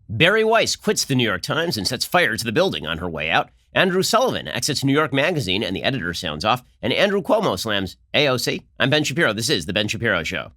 Bari Weiss quits the New York Times and sets fire to the building on her way out. Andrew Sullivan exits New York Magazine and the editor sounds off. And Andrew Cuomo slams AOC. I'm Ben Shapiro. This is The Ben Shapiro Show.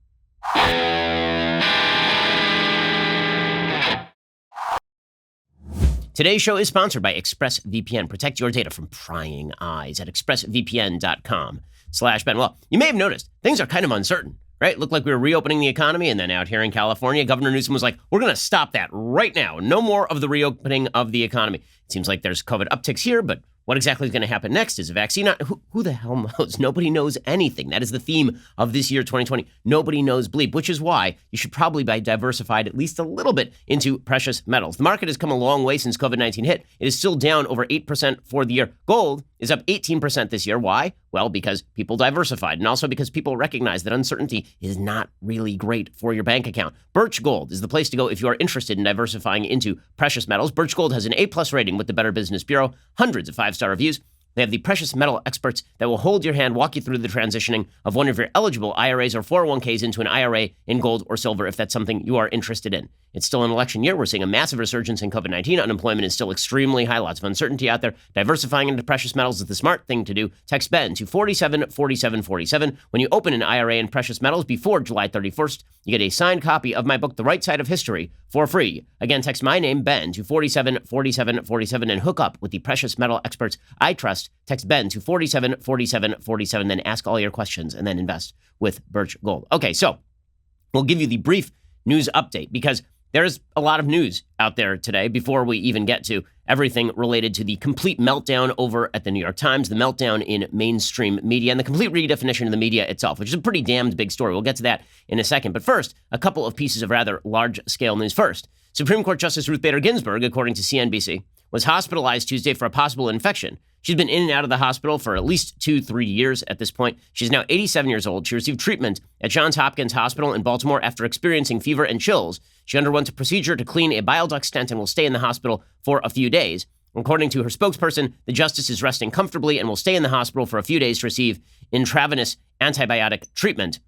Today's show is sponsored by ExpressVPN. Protect your data from prying eyes at expressvpn.com/Ben. Well, you may have noticed things are kind of uncertain, right? It looked like we were reopening the economy, and then out here in California, Governor Newsom was like, we're going to stop that right now. No more of the reopening of the economy. It seems like there's COVID upticks here, but what exactly is going to happen next? Is a vaccine? Who the hell knows? Nobody knows anything. That is the theme of this year, 2020. Nobody knows bleep, which is why you should probably be diversified at least a little bit into precious metals. The market has come a long way since COVID-19 hit. It is still down over 8% for the year. Gold is up 18% this year. Why? Well, because people diversified, and also because people recognize that uncertainty is not really great for your bank account. Birch Gold is the place to go if you are interested in diversifying into precious metals. Birch Gold has an A+ rating with the Better Business Bureau, hundreds of 5-star reviews. They have the precious metal experts that will hold your hand, walk you through the transitioning of one of your eligible IRAs or 401ks into an IRA in gold or silver if that's something you are interested in. It's still an election year. We're seeing a massive resurgence in COVID-19. Unemployment is still extremely high. Lots of uncertainty out there. Diversifying into precious metals is the smart thing to do. Text Ben to 474747. When you open an IRA in precious metals before July 31st, you get a signed copy of my book, The Right Side of History, for free. Again, text my name, Ben, to 474747 and hook up with the precious metal experts I trust. Text Ben to 474747, then ask all your questions and then invest with Birch Gold. Okay, so we'll give you the brief news update because there's a lot of news out there today before we even get to everything related to the complete meltdown over at the New York Times, the meltdown in mainstream media, and the complete redefinition of the media itself, which is a pretty damned big story. We'll get to that in a second. But first, a couple of pieces of rather large-scale news. First, Supreme Court Justice Ruth Bader Ginsburg, according to CNBC, was hospitalized Tuesday for a possible infection. She's been in and out of the hospital for at least 2-3 years at this point. She's now 87 years old. She received treatment at Johns Hopkins Hospital in Baltimore after experiencing fever and chills. She underwent a procedure to clean a bile duct stent and will stay in the hospital for a few days. According to her spokesperson, the justice is resting comfortably and will stay in the hospital for a few days to receive intravenous antibiotic treatment.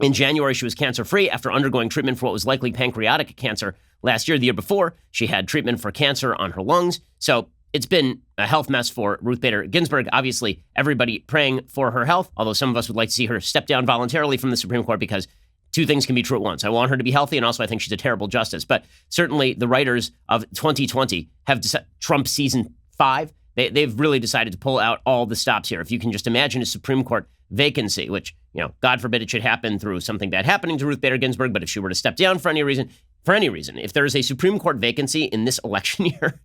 In January, she was cancer-free after undergoing treatment for what was likely pancreatic cancer last year. The year before, she had treatment for cancer on her lungs. So it's been a health mess for Ruth Bader Ginsburg. Obviously, everybody praying for her health, although some of us would like to see her step down voluntarily from the Supreme Court because two things can be true at once. I want her to be healthy, and also I think she's a terrible justice. But certainly the writers of 2020 have Trump season 5. They've really decided to pull out all the stops here. If you can just imagine a Supreme Court vacancy, which, God forbid it should happen through something bad happening to Ruth Bader Ginsburg, but if she were to step down for any reason, if there is a Supreme Court vacancy in this election year,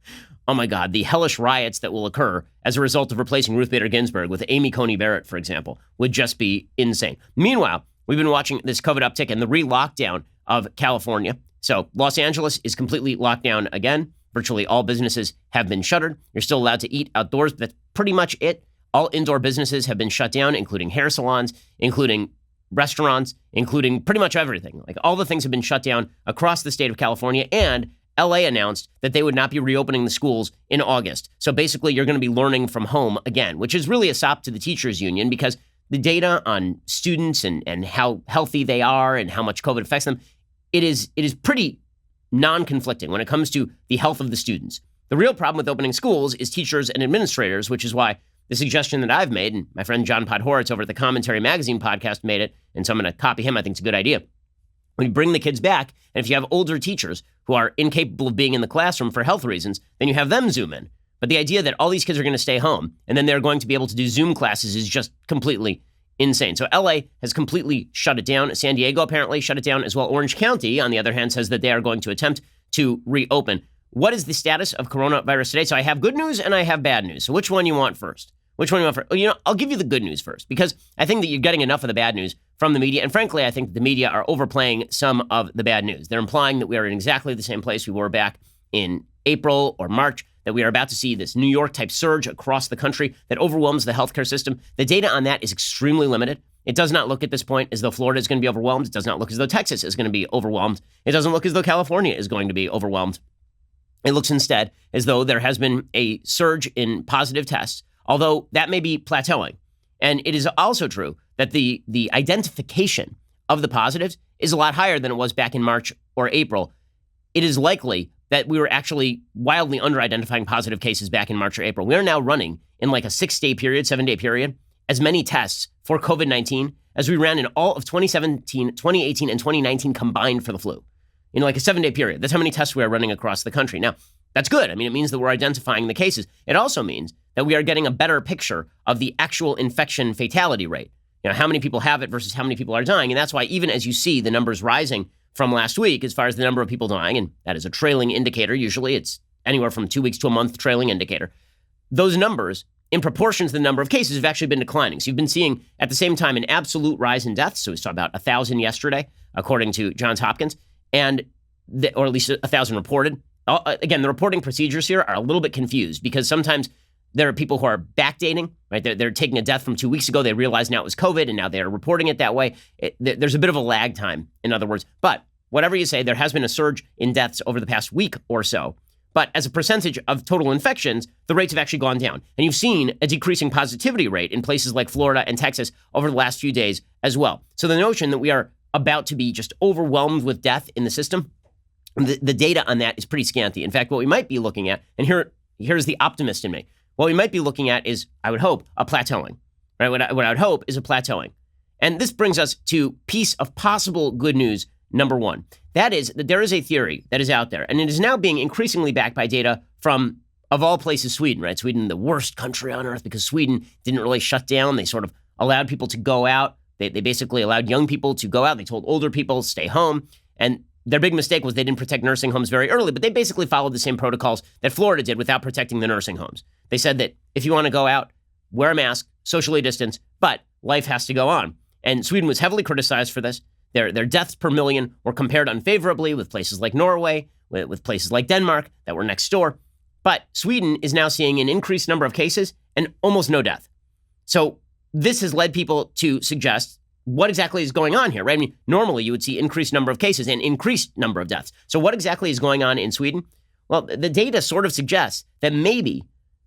oh my God, the hellish riots that will occur as a result of replacing Ruth Bader Ginsburg with Amy Coney Barrett, for example, would just be insane. Meanwhile, we've been watching this COVID uptick and the re-lockdown of California. So Los Angeles is completely locked down again. Virtually all businesses have been shuttered. You're still allowed to eat outdoors, but that's pretty much it. All indoor businesses have been shut down, including hair salons, including restaurants, including pretty much everything. Like all the things have been shut down across the state of California, and LA announced that they would not be reopening the schools in August. So basically you're going to be learning from home again, which is really a sop to the teachers union because the data on students and how healthy they are and how much COVID affects them, it is pretty non-conflicting when it comes to the health of the students. The real problem with opening schools is teachers and administrators, which is why the suggestion that I've made, and my friend John Podhoretz over at the Commentary Magazine podcast made it, and so I'm going to copy him. I think it's a good idea. When you bring the kids back, and if you have older teachers who are incapable of being in the classroom for health reasons, then you have them Zoom in. But the idea that all these kids are going to stay home and then they're going to be able to do Zoom classes is just completely insane. So LA has completely shut it down. San Diego apparently shut it down as well. Orange County, on the other hand, says that they are going to attempt to reopen. What is the status of coronavirus today? So I have good news and I have bad news. So which one you want first? I'll give you the good news first because I think that you're getting enough of the bad news from the media. And frankly, I think the media are overplaying some of the bad news. They're implying that we are in exactly the same place we were back in April or March, that we are about to see this New York-type surge across the country that overwhelms the healthcare system. The data on that is extremely limited. It does not look at this point as though Florida is going to be overwhelmed. It does not look as though Texas is going to be overwhelmed. It doesn't look as though California is going to be overwhelmed. It looks instead as though there has been a surge in positive tests, although that may be plateauing. And it is also true that the identification of the positives is a lot higher than it was back in March or April. It is likely that we were actually wildly under-identifying positive cases back in March or April. We are now running in like a 6-day period, 7-day period, as many tests for COVID-19 as we ran in all of 2017, 2018, and 2019 combined for the flu. In like a 7-day period. That's how many tests we are running across the country. Now, that's good. I mean, it means that we're identifying the cases. It also means that we are getting a better picture of the actual infection fatality rate. How many people have it versus how many people are dying. And that's why even as you see the numbers rising from last week, as far as the number of people dying, and that is a trailing indicator, usually it's anywhere from 2 weeks to a month trailing indicator, those numbers, in proportion to the number of cases, have actually been declining. So you've been seeing at the same time an absolute rise in deaths. So we saw about 1,000 yesterday, according to Johns Hopkins, or at least 1,000 reported. Again, the reporting procedures here are a little bit confused because sometimes there are people who are backdating, right? They're taking a death from 2 weeks ago. They realize now it was COVID, and now they're reporting it that way. There's a bit of a lag time, in other words. But whatever you say, there has been a surge in deaths over the past week or so. But as a percentage of total infections, the rates have actually gone down. And you've seen a decreasing positivity rate in places like Florida and Texas over the last few days as well. So the notion that we are about to be just overwhelmed with death in the system, the data on that is pretty scanty. In fact, what we might be looking at, and here's the optimist in me, what we might be looking at is, I would hope, a plateauing. Right? What I would hope is a plateauing. And this brings us to piece of possible good news number one. That is that there is a theory that is out there, and it is now being increasingly backed by data from, of all places, Sweden, right? Sweden, the worst country on earth, because Sweden didn't really shut down. They sort of allowed people to go out. They basically allowed young people to go out. They told older people, stay home. And their big mistake was they didn't protect nursing homes very early, but they basically followed the same protocols that Florida did without protecting the nursing homes. They said that if you want to go out, wear a mask, socially distance, but life has to go on. And Sweden was heavily criticized for this. Their deaths per million were compared unfavorably with places like Norway, with places like Denmark that were next door. But Sweden is now seeing an increased number of cases and almost no death. So this has led people to suggest what exactly is going on here, right? I mean, normally you would see increased number of cases and increased number of deaths. So what exactly is going on in Sweden? Well, the data sort of suggests that maybe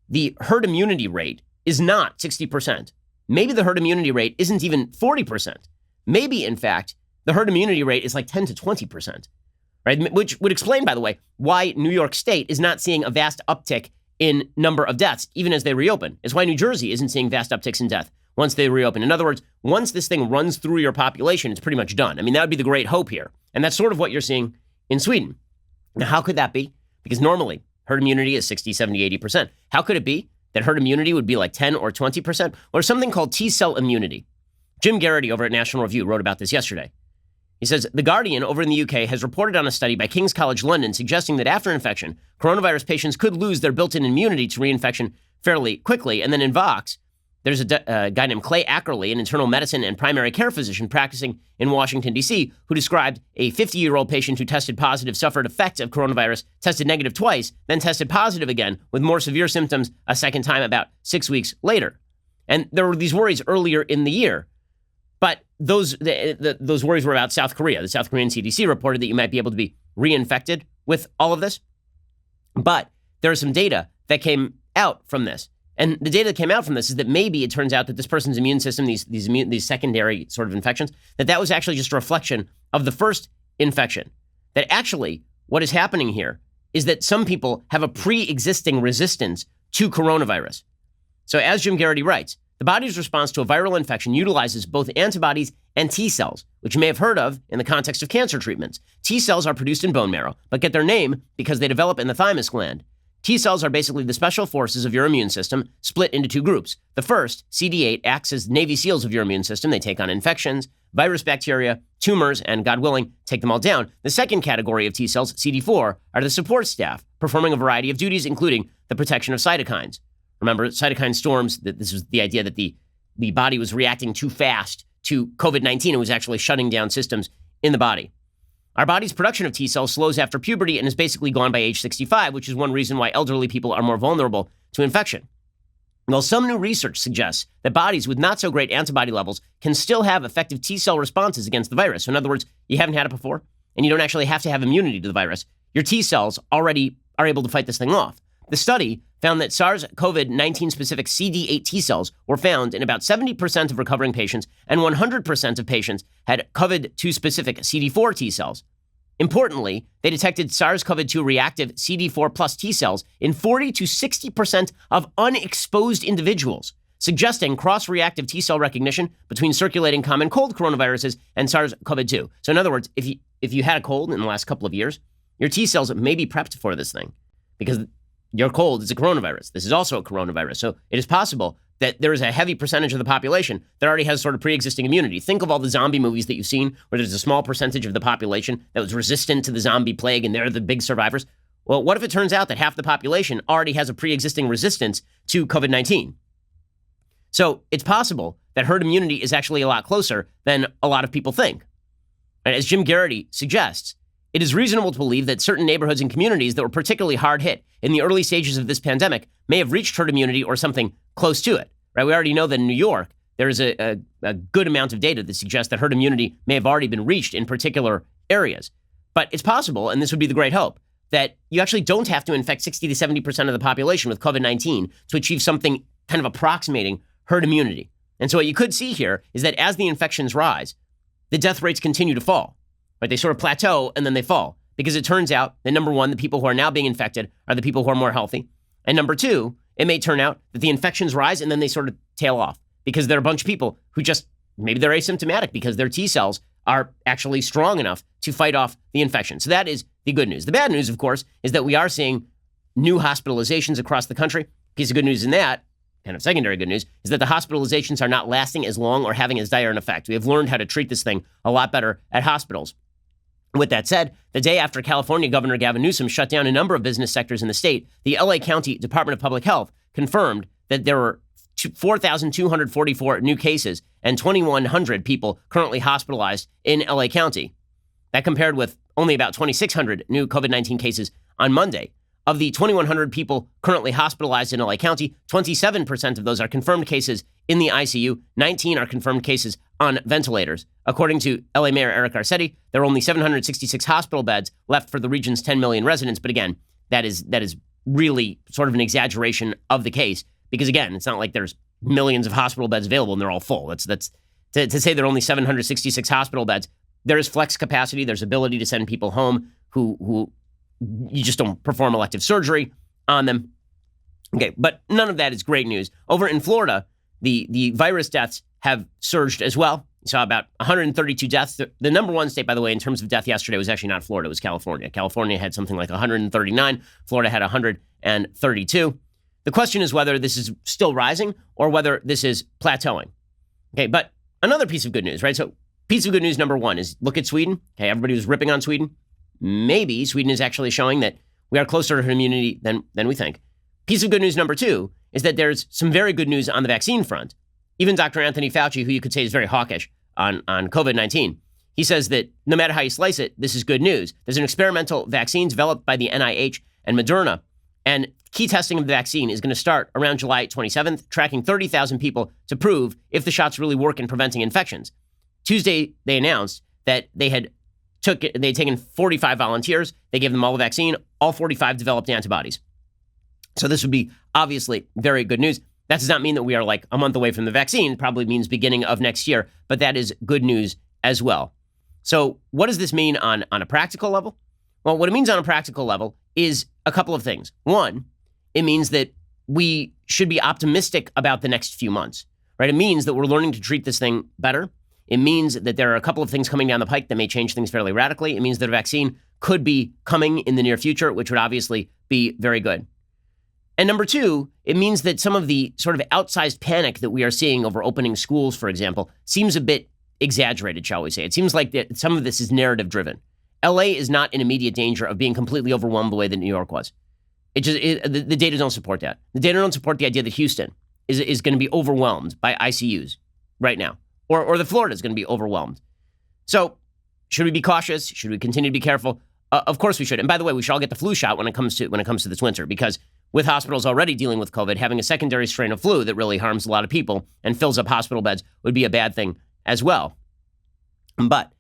the herd immunity rate is not 60%. Maybe the herd immunity rate isn't even 40%. Maybe, in fact, the herd immunity rate is like 10 to 20%, right? Which would explain, by the way, why New York State is not seeing a vast uptick in number of deaths, even as they reopen. It's why New Jersey isn't seeing vast upticks in death once they reopen. In other words, once this thing runs through your population, it's pretty much done. I mean, that would be the great hope here. And that's sort of what you're seeing in Sweden. Now, how could that be? Because normally herd immunity is 60, 70, 80%. How could it be that herd immunity would be like 10 or 20%? Or something called T-cell immunity. Jim Garrity over at National Review wrote about this yesterday. He says, The Guardian over in the UK has reported on a study by King's College London suggesting that after infection, coronavirus patients could lose their built-in immunity to reinfection fairly quickly. And then in Vox, there's a guy named Clay Ackerley, an internal medicine and primary care physician practicing in Washington, D.C., who described a 50-year-old patient who tested positive, suffered effects of coronavirus, tested negative twice, then tested positive again with more severe symptoms a second time about 6 weeks later. And there were these worries earlier in the year. But those worries were about South Korea. The South Korean CDC reported that you might be able to be reinfected with all of this. But there is some data that came out from this. And the data that came out from this is that maybe it turns out that this person's immune system, these secondary sort of infections, that was actually just a reflection of the first infection. That actually what is happening here is that some people have a pre-existing resistance to coronavirus. So as Jim Garrity writes, the body's response to a viral infection utilizes both antibodies and T cells, which you may have heard of in the context of cancer treatments. T cells are produced in bone marrow, but get their name because they develop in the thymus gland. T cells are basically the special forces of your immune system, split into two groups. The first, CD8, acts as Navy SEALs of your immune system. They take on infections, virus, bacteria, tumors, and God willing, take them all down. The second category of T cells, CD4, are the support staff, performing a variety of duties, including the protection of cytokines. Remember, cytokine storms, this was the idea that the body was reacting too fast to COVID-19 and was actually shutting down systems in the body. Our body's production of T cells slows after puberty and is basically gone by age 65, which is one reason why elderly people are more vulnerable to infection. Well, some new research suggests that bodies with not so great antibody levels can still have effective T cell responses against the virus. So in other words, you haven't had it before, and you don't actually have to have immunity to the virus. Your T cells already are able to fight this thing off. The study found that SARS-CoV-19 specific CD8 T cells were found in about 70% of recovering patients, and 100% of patients had COVID-2 specific CD4 T cells. Importantly, they detected SARS-CoV-2 reactive CD4 plus T cells in 40 to 60% of unexposed individuals, suggesting cross-reactive T cell recognition between circulating common cold coronaviruses and SARS-CoV-2. So in other words, if you had a cold in the last couple of years, your T cells may be prepped for this thing because your cold is a coronavirus. This is also a coronavirus. So it is possible that there is a heavy percentage of the population that already has sort of pre-existing immunity. Think of all the zombie movies that you've seen where there's a small percentage of the population that was resistant to the zombie plague and they're the big survivors. Well, what if it turns out that half the population already has a pre-existing resistance to COVID-19? So it's possible that herd immunity is actually a lot closer than a lot of people think. And as Jim Garrity suggests, it is reasonable to believe that certain neighborhoods and communities that were particularly hard hit in the early stages of this pandemic may have reached herd immunity or something close to it. Right? We already know that in New York, there is a good amount of data that suggests that herd immunity may have already been reached in particular areas. But it's possible, and this would be the great hope, that you actually don't have to infect 60 to 70% of the population with COVID-19 to achieve something kind of approximating herd immunity. And so what you could see here is that as the infections rise, the death rates continue to fall. Right? They sort of plateau and then they fall. Because it turns out that number one, the people who are now being infected are the people who are more healthy. And number two, it may turn out that the infections rise and then they sort of tail off because there are a bunch of people who just, maybe they're asymptomatic because their T cells are actually strong enough to fight off the infection. So that is the good news. The bad news, of course, is that we are seeing new hospitalizations across the country. Piece of good news in that, kind of secondary good news, is that the hospitalizations are not lasting as long or having as dire an effect. We have learned how to treat this thing a lot better at hospitals. With that said, the day after California Governor Gavin Newsom shut down a number of business sectors in the state, the LA County Department of Public Health confirmed that there were 4,244 new cases and 2,100 people currently hospitalized in LA County. That compared with only about 2,600 new COVID-19 cases on Monday. Of the 2,100 people currently hospitalized in LA County, 27% of those are confirmed cases in the ICU. 19 are confirmed cases on ventilators. According to LA Mayor Eric Garcetti, there are only 766 hospital beds left for the region's 10 million residents. But again, that is really sort of an exaggeration of the case because, again, it's not like there's millions of hospital beds available and they're all full. That's to say there are only 766 hospital beds. There is flex capacity. There's ability to send people home who you just don't perform elective surgery on them. Okay, but none of that is great news. Over in Florida, the virus deaths have surged as well. You saw about 132 deaths. The number one state, by the way, in terms of death yesterday was actually not Florida. It was California. California had something like 139. Florida had 132. The question is whether this is still rising or whether this is plateauing. Okay, but another piece of good news, right? So piece of good news number one is look at Sweden. Okay, everybody was ripping on Sweden. Maybe Sweden is actually showing that we are closer to herd immunity than we think. Piece of good news number two is that there's some very good news on the vaccine front. Even Dr. Anthony Fauci, who you could say is very hawkish on COVID-19, he says that no matter how you slice it, this is good news. There's an experimental vaccine developed by the NIH and Moderna, and key testing of the vaccine is going to start around July 27th, tracking 30,000 people to prove if the shots really work in preventing infections. Tuesday, they announced that they had taken 45 volunteers. They gave them all the vaccine. All 45 developed antibodies. So this would be obviously very good news. That does not mean that we are like a month away from the vaccine. It probably means beginning of next year, but that is good news as well. So what does this mean on a practical level? Well, what it means on a practical level is a couple of things. One, it means that we should be optimistic about the next few months, right? It means that we're learning to treat this thing better. It means that there are a couple of things coming down the pike that may change things fairly radically. It means that a vaccine could be coming in the near future, which would obviously be very good. And number two, it means that some of the sort of outsized panic that we are seeing over opening schools, for example, seems a bit exaggerated, shall we say. It seems like that some of this is narrative driven. LA is not in immediate danger of being completely overwhelmed the way that New York was. The data don't support that. The data don't support the idea that Houston is going to be overwhelmed by ICUs right now. Or that Florida is going to be overwhelmed. So should we be cautious? Should we continue to be careful? Of course we should. And by the way, we should all get the flu shot when it comes to this winter, because with hospitals already dealing with COVID, having a secondary strain of flu that really harms a lot of people and fills up hospital beds would be a bad thing as well. But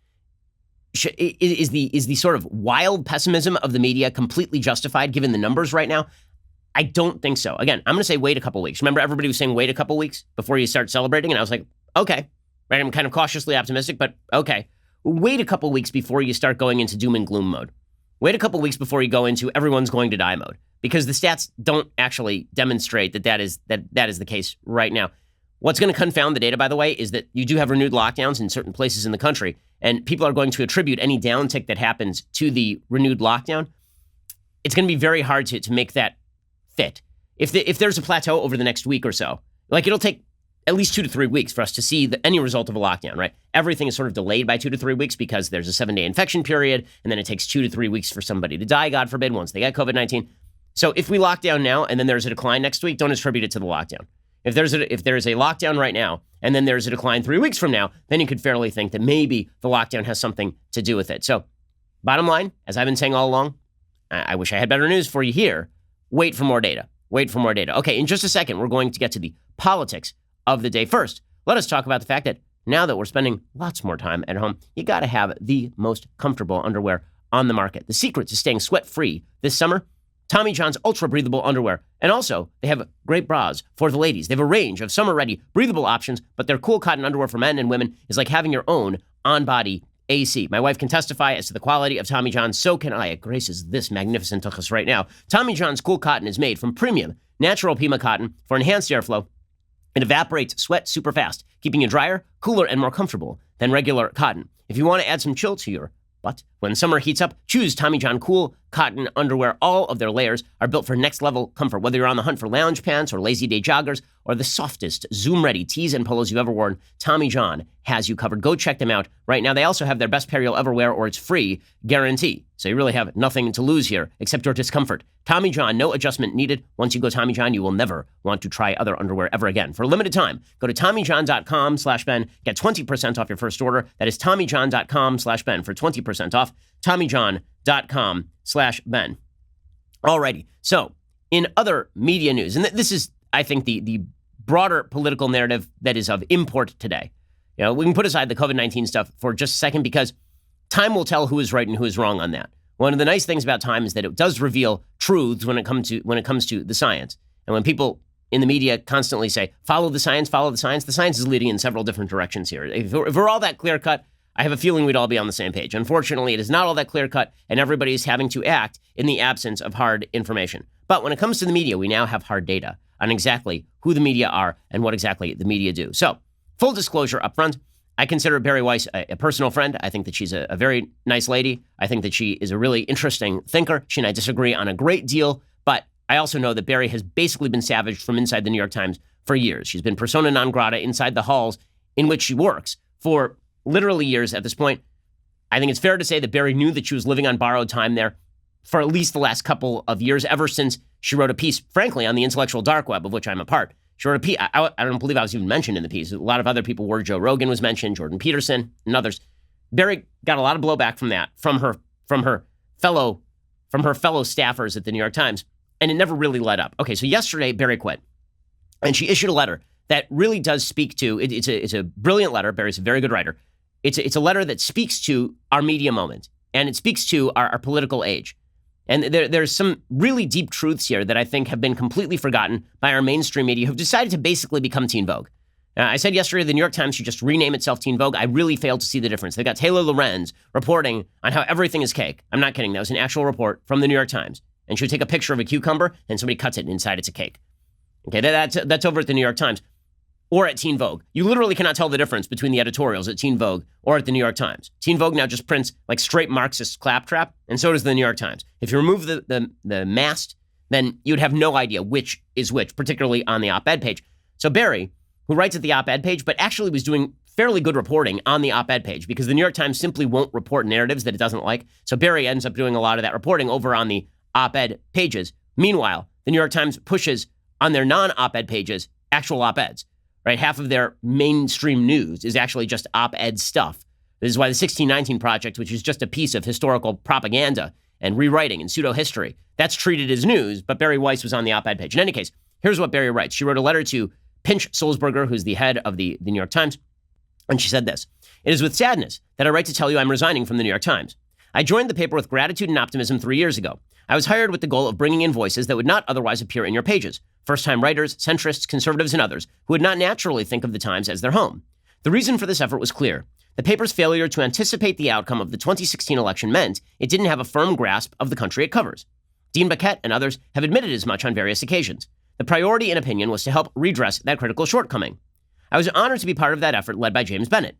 is the sort of wild pessimism of the media completely justified given the numbers right now? I don't think so. Again, I'm going to say wait a couple weeks. Remember, everybody was saying wait a couple weeks before you start celebrating, and I was like, okay. Right, I'm kind of cautiously optimistic, but okay. wait a couple weeks before you start going into doom and gloom mode. Wait a couple weeks before you go into everyone's going to die mode, because the stats don't actually demonstrate that is the case right now. What's going to confound the data, by the way, is that you do have renewed lockdowns in certain places in the country, and people are going to attribute any downtick that happens to the renewed lockdown. It's going to be very hard to make that fit. If there's a plateau over the next week or so, like it'll take at least 2 to 3 weeks for us to see any result of a lockdown, right? Everything is sort of delayed by 2 to 3 weeks because there's a 7-day infection period, and then it takes 2 to 3 weeks for somebody to die, God forbid, once they get COVID-19. So if we lock down now and then there's a decline next week, don't attribute it to the lockdown. If there's a lockdown right now and then there's a decline 3 weeks from now, then you could fairly think that maybe the lockdown has something to do with it. So bottom line, as I've been saying all along, I wish I had better news for you here. Wait for more data. Wait for more data. Okay, in just a second, we're going to get to the politics of the day. First, let us talk about the fact that now that we're spending lots more time at home, you got to have the most comfortable underwear on the market. The secret to staying sweat-free this summer, Tommy John's ultra-breathable underwear. And also, they have great bras for the ladies. They have a range of summer-ready, breathable options, but their cool cotton underwear for men and women is like having your own on-body AC. My wife can testify as to the quality of Tommy John's. So can I. It graces this magnificent tuchus right now. Tommy John's cool cotton is made from premium natural Pima cotton for enhanced airflow. It evaporates sweat super fast, keeping you drier, cooler, and more comfortable than regular cotton. If you want to add some chill to your butt when summer heats up, choose Tommy John cool cotton underwear. All of their layers are built for next level comfort, whether you're on the hunt for lounge pants or lazy day joggers or the softest Zoom-ready tees and polos you've ever worn. Tommy John has you covered. Go check them out right now. They also have their best pair you'll ever wear or it's free guarantee. So you really have nothing to lose here except your discomfort. Tommy John, no adjustment needed. Once you go Tommy John, you will never want to try other underwear ever again. For a limited time, go to TommyJohn.com/Ben. Get 20% off your first order. That is TommyJohn.com/Ben for 20% off. TommyJohn.com/Ben. Alrighty. So in other media news, and this is, I think, the broader political narrative that is of import today. You know, we can put aside the COVID-19 stuff for just a second because time will tell who is right and who is wrong on that. One of the nice things about time is that it does reveal truths when it comes to the science. And when people in the media constantly say, follow the science, the science is leading in several different directions here. If we're all that clear-cut, I have a feeling we'd all be on the same page. Unfortunately, it is not all that clear-cut, and everybody is having to act in the absence of hard information. But when it comes to the media, we now have hard data on exactly who the media are and what exactly the media do. So, full disclosure up front, I consider Bari Weiss a personal friend. I think that she's a very nice lady. I think that she is a really interesting thinker. She and I disagree on a great deal, but I also know that Bari has basically been savaged from inside the New York Times for years. She's been persona non grata inside the halls in which she works for literally years at this point. I think it's fair to say that Bari knew that she was living on borrowed time there for at least the last couple of years, ever since she wrote a piece, frankly, on the intellectual dark web, of which I'm a part. She wrote a piece. I don't believe I was even mentioned in the piece. A lot of other people were. Joe Rogan was mentioned, Jordan Peterson, and others. Bari got a lot of blowback from that, from her fellow staffers at the New York Times, and it never really let up. Okay, so yesterday, Bari quit, and she issued a letter that really does speak to, it's a brilliant letter. Bari's a very good writer. It's a letter that speaks to our media moment, and it speaks to our political age. And there's some really deep truths here that I think have been completely forgotten by our mainstream media who've decided to basically become Teen Vogue. I said yesterday the New York Times should just rename itself Teen Vogue. I really failed to see the difference. They got Taylor Lorenz reporting on how everything is cake. I'm not kidding. That was an actual report from the New York Times. And she would take a picture of a cucumber and somebody cuts it and inside it's a cake. Okay, that's over at the New York Times or at Teen Vogue. You literally cannot tell the difference between the editorials at Teen Vogue or at the New York Times. Teen Vogue now just prints like straight Marxist claptrap, and so does the New York Times. If you remove the mast, then you'd have no idea which is which, particularly on the op-ed page. So Bari, who writes at the op-ed page, but actually was doing fairly good reporting on the op-ed page because the New York Times simply won't report narratives that it doesn't like. So Bari ends up doing a lot of that reporting over on the op-ed pages. Meanwhile, the New York Times pushes on their non-op-ed pages actual op-eds. Right, half of their mainstream news is actually just op-ed stuff. This is why the 1619 Project, which is just a piece of historical propaganda and rewriting and pseudo-history, that's treated as news, but Bari Weiss was on the op-ed page. In any case, here's what Bari writes. She wrote a letter to Pinch Sulzberger, who's the head of the New York Times, and she said this: "It is with sadness that I write to tell you I'm resigning from the New York Times. I joined the paper with gratitude and optimism 3 years ago. I was hired with the goal of bringing in voices that would not otherwise appear in your pages. First-time writers, centrists, conservatives, and others who would not naturally think of the Times as their home. The reason for this effort was clear. The paper's failure to anticipate the outcome of the 2016 election meant it didn't have a firm grasp of the country it covers. Dean Baquet and others have admitted as much on various occasions. The priority, in opinion, was to help redress that critical shortcoming. I was honored to be part of that effort led by James Bennett.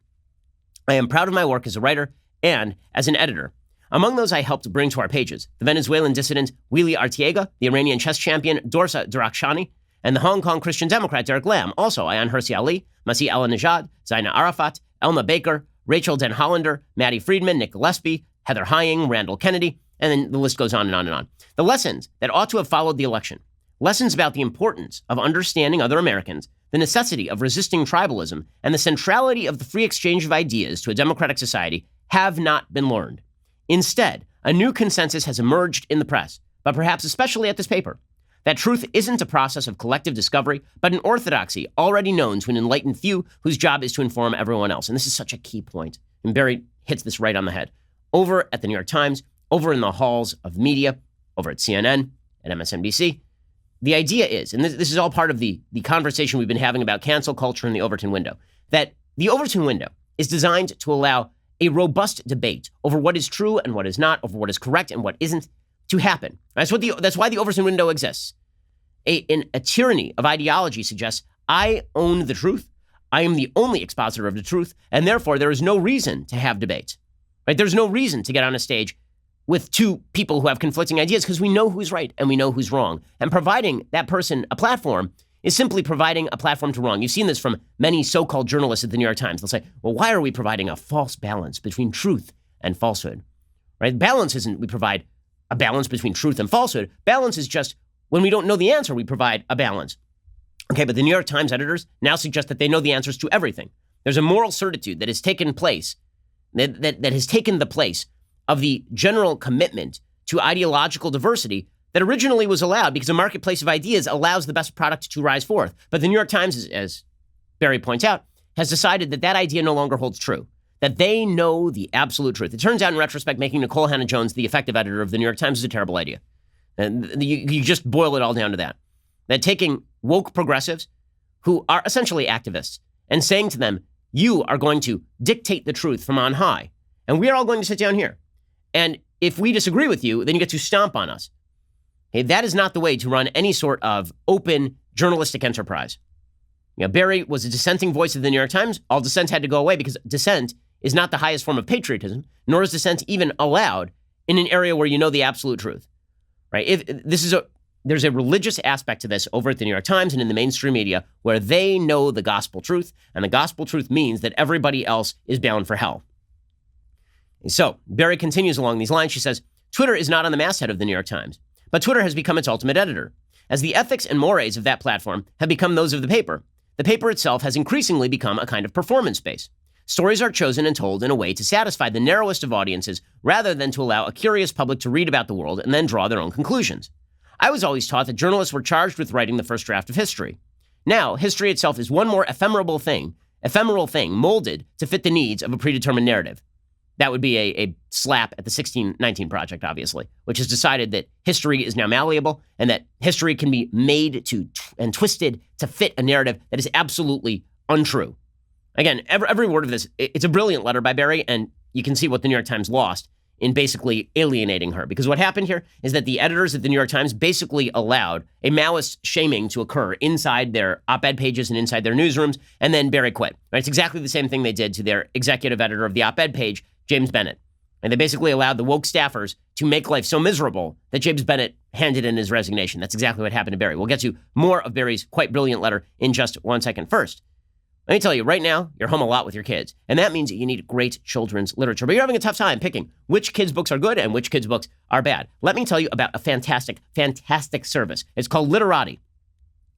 I am proud of my work as a writer and as an editor. Among those I helped bring to our pages, the Venezuelan dissident Willy Arteaga, the Iranian chess champion Dorsa Darakhshani, and the Hong Kong Christian Democrat Derek Lam. Also, Ayaan Hirsi Ali, Masih Al-Najad, Zaina Arafat, Elma Baker, Rachel Den Hollander, Maddie Friedman, Nick Gillespie, Heather Hying, Randall Kennedy, and then the list goes on and on and on. The lessons that ought to have followed the election, lessons about the importance of understanding other Americans, the necessity of resisting tribalism, and the centrality of the free exchange of ideas to a democratic society have not been learned. Instead, a new consensus has emerged in the press, but perhaps especially at this paper, that truth isn't a process of collective discovery, but an orthodoxy already known to an enlightened few whose job is to inform everyone else. And this is such a key point. And Bari hits this right on the head. Over at the New York Times, over in the halls of media, over at CNN, at MSNBC, the idea is, and this is all part of the conversation we've been having about cancel culture and the Overton window, that the Overton window is designed to allow a robust debate over what is true and what is not, over what is correct and what isn't, to happen. That's why the Overton window exists. A tyranny of ideology suggests I own the truth, I am the only expositor of the truth, and therefore there is no reason to have debate. Right? There's no reason to get on a stage with two people who have conflicting ideas because we know who's right and we know who's wrong. And providing that person a platform is simply providing a platform to wrong. You've seen this from many so-called journalists at the New York Times. They'll say, well, why are we providing a false balance between truth and falsehood? Right? Balance isn't we provide a balance between truth and falsehood. Balance is just when we don't know the answer, we provide a balance. Okay, but the New York Times editors now suggest that they know the answers to everything. There's a moral certitude that has taken place, that has taken the place of the general commitment to ideological diversity that originally was allowed because a marketplace of ideas allows the best product to rise forth. But the New York Times, as Bari points out, has decided that that idea no longer holds true, that they know the absolute truth. It turns out in retrospect, making Nicole Hannah-Jones the effective editor of the New York Times is a terrible idea. And you just boil it all down to that taking woke progressives who are essentially activists and saying to them, you are going to dictate the truth from on high, and we are all going to sit down here. And if we disagree with you, then you get to stomp on us. Okay, that is not the way to run any sort of open journalistic enterprise. You know, Bari was a dissenting voice of the New York Times. All dissent had to go away because dissent is not the highest form of patriotism, nor is dissent even allowed in an area where you know the absolute truth. Right? There's a religious aspect to this over at the New York Times and in the mainstream media where they know the gospel truth, and the gospel truth means that everybody else is bound for hell. So Bari continues along these lines. She says, Twitter is not on the masthead of the New York Times, but Twitter has become its ultimate editor. As the ethics and mores of that platform have become those of the paper itself has increasingly become a kind of performance space. Stories are chosen and told in a way to satisfy the narrowest of audiences rather than to allow a curious public to read about the world and then draw their own conclusions. I was always taught that journalists were charged with writing the first draft of history. Now, history itself is one more ephemeral thing molded to fit the needs of a predetermined narrative. That would be a slap at the 1619 Project, obviously, which has decided that history is now malleable and that history can be made and twisted to fit a narrative that is absolutely untrue. Again, every word of this, it's a brilliant letter by Bari, and you can see what the New York Times lost in basically alienating her. Because what happened here is that the editors at the New York Times basically allowed a Maoist shaming to occur inside their op-ed pages and inside their newsrooms, and then Bari quit. Right? It's exactly the same thing they did to their executive editor of the op-ed page, James Bennett. And they basically allowed the woke staffers to make life so miserable that James Bennett handed in his resignation. That's exactly what happened to Bari. We'll get to more of Bari's quite brilliant letter in just 1 second. First, let me tell you, right now, you're home a lot with your kids, and that means that you need great children's literature, but you're having a tough time picking which kids' books are good and which kids' books are bad. Let me tell you about a fantastic, fantastic service. It's called Tirade.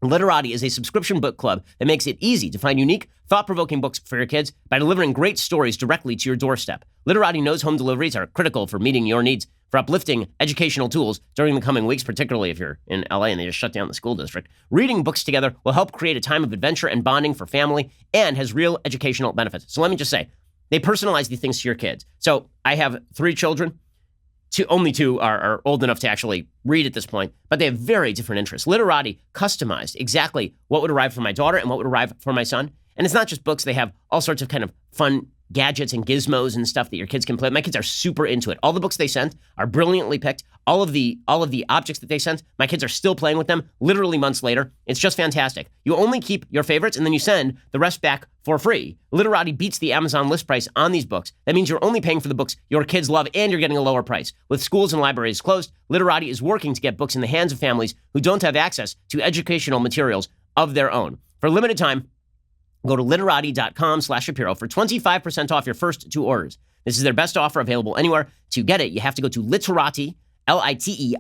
Tirade is a subscription book club that makes it easy to find unique, thought-provoking books for your kids by delivering great stories directly to your doorstep. Tirade knows home deliveries are critical for meeting your needs for uplifting educational tools during the coming weeks, particularly if you're in LA and they just shut down the school district. Reading books together will help create a time of adventure and bonding for family and has real educational benefits. So let me just say, they personalize these things to your kids. So I have 3 children. Only 2 are old enough to actually read at this point, but they have very different interests. Tirade customized exactly what would arrive for my daughter and what would arrive for my son. And it's not just books. They have all sorts of kind of fun gadgets and gizmos and stuff that your kids can play with. My kids are super into it. All the books they sent are brilliantly picked. All of the objects that they sent, my kids are still playing with them literally months later. It's just fantastic. You only keep your favorites and then you send the rest back for free. Literati beats the Amazon list price on these books. That means you're only paying for the books your kids love and you're getting a lower price. With schools and libraries closed, Literati is working to get books in the hands of families who don't have access to educational materials of their own. For a limited time, go to literati.com/Shapiro for 25% off your first 2 orders. This is their best offer available anywhere. To get it, you have to go to Literati, Literati,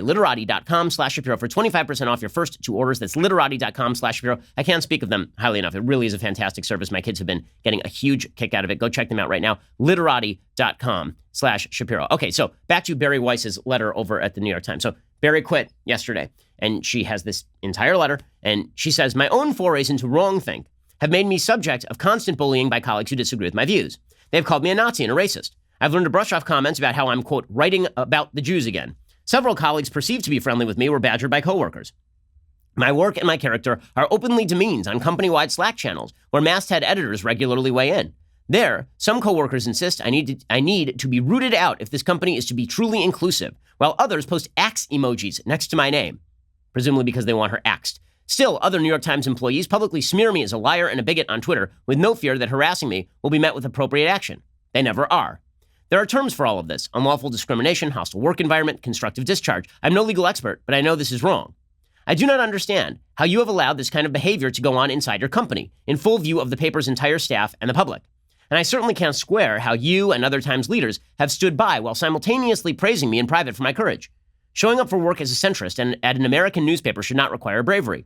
literati.com/Shapiro for 25% off your first 2 orders. That's literati.com/Shapiro. I can't speak of them highly enough. It really is a fantastic service. My kids have been getting a huge kick out of it. Go check them out right now. Literati.com/Shapiro. Okay, so back to Bari Weiss's letter over at the New York Times. So Bari quit yesterday, and she has this entire letter, and she says, "My own forays into wrongthink have made me subject of constant bullying by colleagues who disagree with my views. They've called me a Nazi and a racist. I've learned to brush off comments about how I'm, quote, writing about the Jews again. Several colleagues perceived to be friendly with me were badgered by coworkers. My work and my character are openly demeaned on company-wide Slack channels where masthead editors regularly weigh in. There, some coworkers insist I need to be rooted out if this company is to be truly inclusive, while others post axe emojis next to my name, presumably because they want her axed. Still, other New York Times employees publicly smear me as a liar and a bigot on Twitter with no fear that harassing me will be met with appropriate action. They never are. There are terms for all of this: unlawful discrimination, hostile work environment, constructive discharge. I'm no legal expert, but I know this is wrong. I do not understand how you have allowed this kind of behavior to go on inside your company, in full view of the paper's entire staff and the public. And I certainly can't square how you and other Times leaders have stood by while simultaneously praising me in private for my courage. Showing up for work as a centrist and at an American newspaper should not require bravery."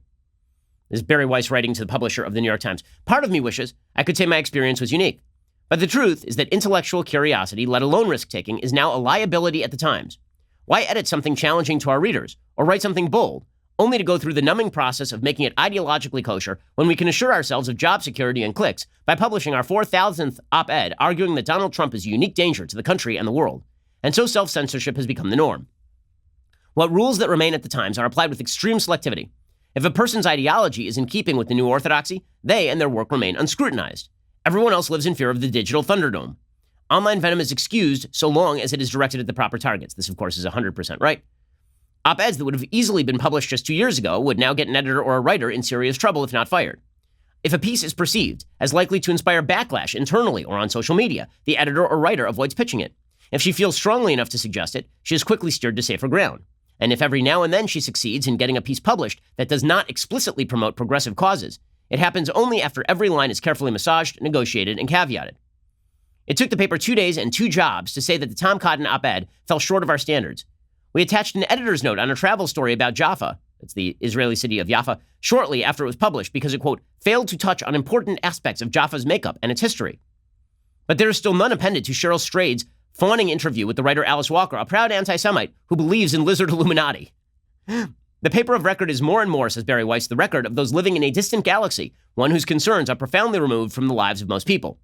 This is Bari Weiss writing to the publisher of the New York Times. "Part of me wishes I could say my experience was unique. But the truth is that intellectual curiosity, let alone risk-taking, is now a liability at the Times. Why edit something challenging to our readers, or write something bold, only to go through the numbing process of making it ideologically kosher when we can assure ourselves of job security and clicks by publishing our 4,000th op-ed arguing that Donald Trump is a unique danger to the country and the world? And so self-censorship has become the norm. What rules that remain at the Times are applied with extreme selectivity. If a person's ideology is in keeping with the new orthodoxy, they and their work remain unscrutinized. Everyone else lives in fear of the digital Thunderdome. Online venom is excused so long as it is directed at the proper targets." This, of course, is 100% right. "Op-eds that would have easily been published just 2 years ago would now get an editor or a writer in serious trouble if not fired. If a piece is perceived as likely to inspire backlash internally or on social media, the editor or writer avoids pitching it. If she feels strongly enough to suggest it, she is quickly steered to safer ground. And if every now and then she succeeds in getting a piece published that does not explicitly promote progressive causes, it happens only after every line is carefully massaged, negotiated, and caveated. It took the paper 2 days and 2 jobs to say that the Tom Cotton op-ed fell short of our standards. We attached an editor's note on a travel story about Jaffa, that's the Israeli city of Jaffa, shortly after it was published because it, quote, failed to touch on important aspects of Jaffa's makeup and its history. But there is still none appended to Cheryl Strayed's fawning interview with the writer Alice Walker, a proud anti-Semite who believes in lizard Illuminati. The paper of record is more and more, says Bari Weiss, the record of those living in a distant galaxy, one whose concerns are profoundly removed from the lives of most people.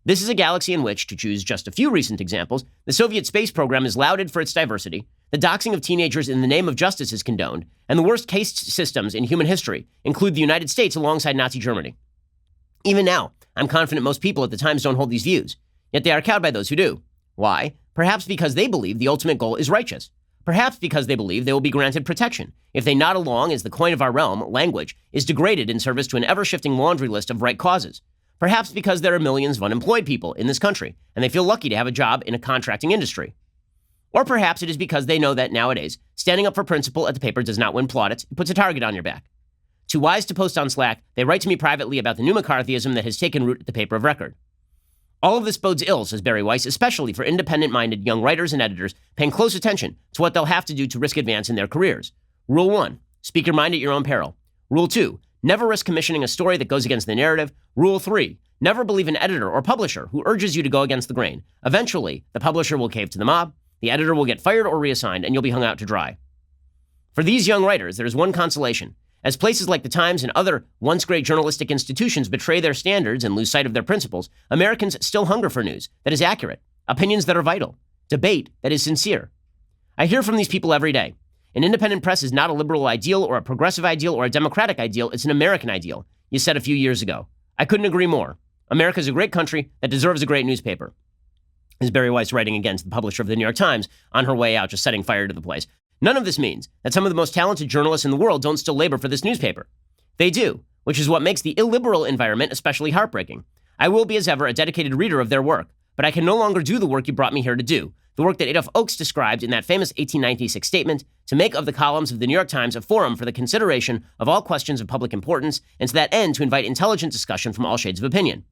This is a galaxy in which, to choose just a few recent examples, the Soviet space program is lauded for its diversity, the doxing of teenagers in the name of justice is condoned, and the worst caste systems in human history include the United States alongside Nazi Germany. Even now, I'm confident most people at the Times don't hold these views, yet they are cowed by those who do. Why? Perhaps because they believe the ultimate goal is righteous. Perhaps because they believe they will be granted protection if they nod along as the coin of our realm, language, is degraded in service to an ever-shifting laundry list of right causes. Perhaps because there are millions of unemployed people in this country, and they feel lucky to have a job in a contracting industry. Or perhaps it is because they know that nowadays, standing up for principle at the paper does not win plaudits, it puts a target on your back. Too wise to post on Slack, they write to me privately about the new McCarthyism that has taken root at the paper of record. All of this bodes ill, says Bari Weiss, especially for independent-minded young writers and editors paying close attention to what they'll have to do to risk advance in their careers. Rule 1, speak your mind at your own peril. Rule 2, never risk commissioning a story that goes against the narrative. Rule 3, never believe an editor or publisher who urges you to go against the grain. Eventually, the publisher will cave to the mob, the editor will get fired or reassigned, and you'll be hung out to dry. For these young writers, there is one consolation. As places like the Times and other once great journalistic institutions betray their standards and lose sight of their principles, Americans still hunger for news that is accurate, opinions that are vital, debate that is sincere. I hear from these people every day. An independent press is not a liberal ideal or a progressive ideal or a democratic ideal. It's an American ideal, you said a few years ago. I couldn't agree more. America is a great country that deserves a great newspaper. Is Bari Weiss writing again to the publisher of the New York Times on her way out, just setting fire to the place. None of this means that some of the most talented journalists in the world don't still labor for this newspaper. They do, which is what makes the illiberal environment especially heartbreaking. I will be, as ever, a dedicated reader of their work, but I can no longer do the work you brought me here to do, the work that Adolph Oakes described in that famous 1896 statement, to make of the columns of the New York Times a forum for the consideration of all questions of public importance, and to that end to invite intelligent discussion from all shades of opinion.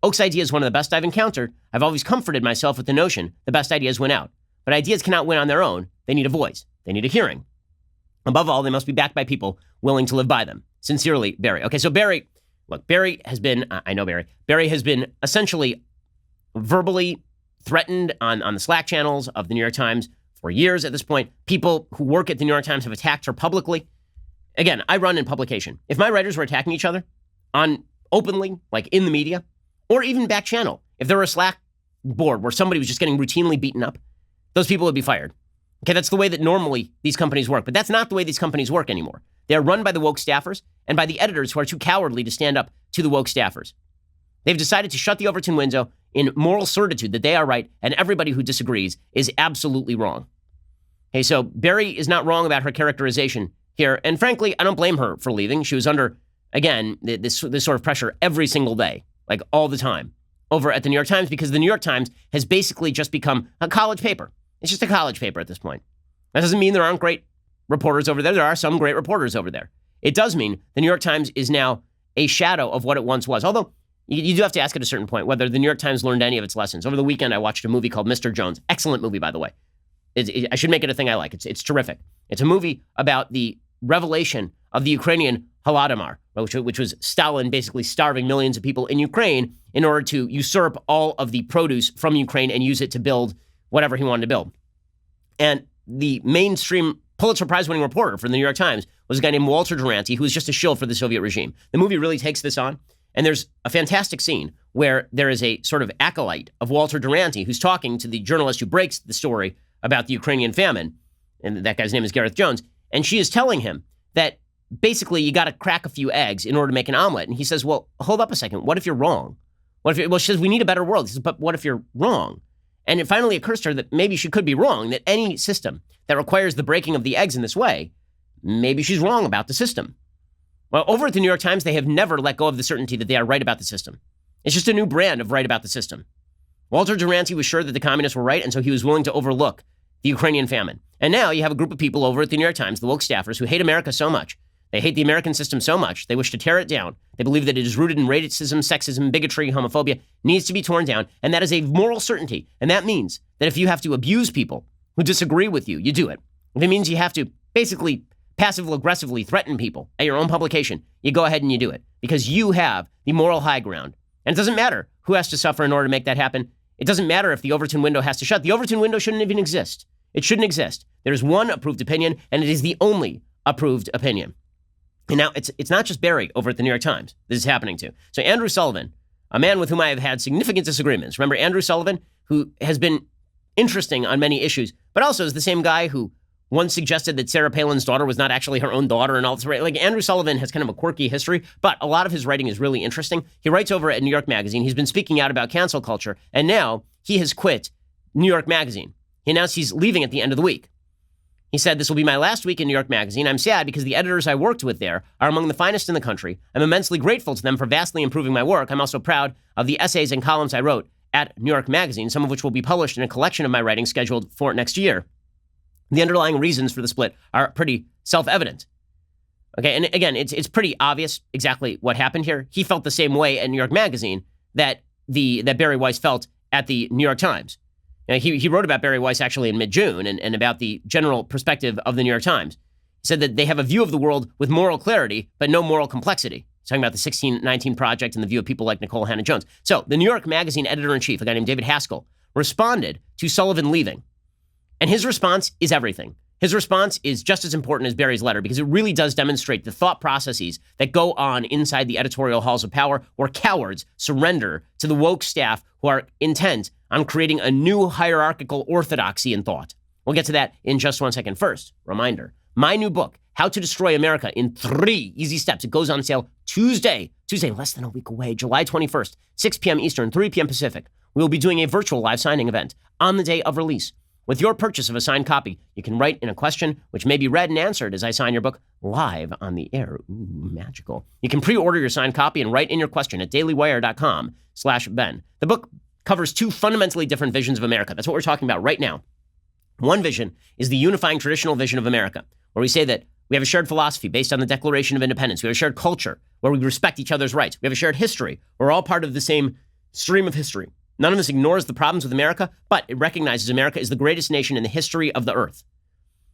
Oakes' idea is one of the best I've encountered. I've always comforted myself with the notion the best ideas win out. But ideas cannot win on their own. They need a voice. They need a hearing. Above all, they must be backed by people willing to live by them. Sincerely, Bari. Okay, so Bari has been, Bari has been essentially verbally threatened on the Slack channels of the New York Times for years at this point. People who work at the New York Times have attacked her publicly. Again, I run in publication. If my writers were attacking each other openly, like in the media, or even back channel, if there were a Slack board where somebody was just getting routinely beaten up, those people would be fired. Okay, that's the way that normally these companies work, but that's not the way these companies work anymore. They are run by the woke staffers and by the editors who are too cowardly to stand up to the woke staffers. They've decided to shut the Overton window in moral certitude that they are right and everybody who disagrees is absolutely wrong. Okay, so Bari is not wrong about her characterization here, and frankly, I don't blame her for leaving. She was under, again, this sort of pressure every single day, like all the time, over at the New York Times, because the New York Times has basically just become a college paper. It's just a college paper at this point. That doesn't mean there aren't great reporters over there. There are some great reporters over there. It does mean the New York Times is now a shadow of what it once was. Although you do have to ask at a certain point whether the New York Times learned any of its lessons. Over the weekend, I watched a movie called Mr. Jones. Excellent movie, by the way. I should make it a thing I like. It's terrific. It's a movie about the revelation of the Ukrainian Holodomor, which was Stalin basically starving millions of people in Ukraine in order to usurp all of the produce from Ukraine and use it to build whatever he wanted to build. And the mainstream Pulitzer Prize-winning reporter for the New York Times was a guy named Walter Duranty, who was just a shill for the Soviet regime. The movie really takes this on, and there's a fantastic scene where there is a sort of acolyte of Walter Duranty who's talking to the journalist who breaks the story about the Ukrainian famine, and that guy's name is Gareth Jones, and she is telling him that basically you got to crack a few eggs in order to make an omelet. And he says, well, hold up a second. What if you're wrong? She says, we need a better world. He says, but what if you're wrong? And it finally occurs to her that maybe she could be wrong, that any system that requires the breaking of the eggs in this way, maybe she's wrong about the system. Well, over at the New York Times, they have never let go of the certainty that they are right about the system. It's just a new brand of right about the system. Walter Duranty was sure that the communists were right, and so he was willing to overlook the Ukrainian famine. And now you have a group of people over at the New York Times, the woke staffers, who hate America so much. They hate the American system so much, they wish to tear it down. They believe that it is rooted in racism, sexism, bigotry, homophobia, needs to be torn down, and that is a moral certainty. And that means that if you have to abuse people who disagree with you, you do it. If it means you have to basically passive-aggressively threaten people at your own publication, you go ahead and you do it, because you have the moral high ground. And it doesn't matter who has to suffer in order to make that happen. It doesn't matter if the Overton window has to shut. The Overton window shouldn't even exist. It shouldn't exist. There's one approved opinion, and it is the only approved opinion. And now it's not just Bari over at the New York Times this is happening to. So Andrew Sullivan, a man with whom I have had significant disagreements. Remember Andrew Sullivan, who has been interesting on many issues, but also is the same guy who once suggested that Sarah Palin's daughter was not actually her own daughter and all this. Like Andrew Sullivan has kind of a quirky history, but a lot of his writing is really interesting. He writes over at New York Magazine. He's been speaking out about cancel culture, and now he has quit New York Magazine. He announced he's leaving at the end of the week. He said, this will be my last week in New York Magazine. I'm sad because the editors I worked with there are among the finest in the country. I'm immensely grateful to them for vastly improving my work. I'm also proud of the essays and columns I wrote at New York Magazine, some of which will be published in a collection of my writing scheduled for next year. The underlying reasons for the split are pretty self-evident. Okay, and again, it's pretty obvious exactly what happened here. He felt the same way at New York Magazine that Bari Weiss felt at the New York Times. He wrote about Bari Weiss actually in mid-June and about the general perspective of the New York Times. He said that they have a view of the world with moral clarity, but no moral complexity. He's talking about the 1619 Project and the view of people like Nicole Hannah-Jones. So the New York Magazine editor-in-chief, a guy named David Haskell, responded to Sullivan leaving. And his response is everything. His response is just as important as Bari's letter because it really does demonstrate the thought processes that go on inside the editorial halls of power where cowards surrender to the woke staff who are intent on creating a new hierarchical orthodoxy in thought. We'll get to that in just 1 second. First, reminder, my new book, How to Destroy America in 3 Easy Steps. It goes on sale Tuesday, Tuesday, less than a week away, July 21st, 6 p.m. Eastern, 3 p.m. Pacific. We will be doing a virtual live signing event on the day of release. With your purchase of a signed copy, you can write in a question which may be read and answered as I sign your book live on the air. Ooh, magical. You can pre-order your signed copy and write in your question at dailywire.com/Ben. The book covers two fundamentally different visions of America. That's what we're talking about right now. One vision is the unifying traditional vision of America, where we say that we have a shared philosophy based on the Declaration of Independence. We have a shared culture where we respect each other's rights. We have a shared history. We're all part of the same stream of history. None of us ignores the problems with America, but it recognizes America is the greatest nation in the history of the earth.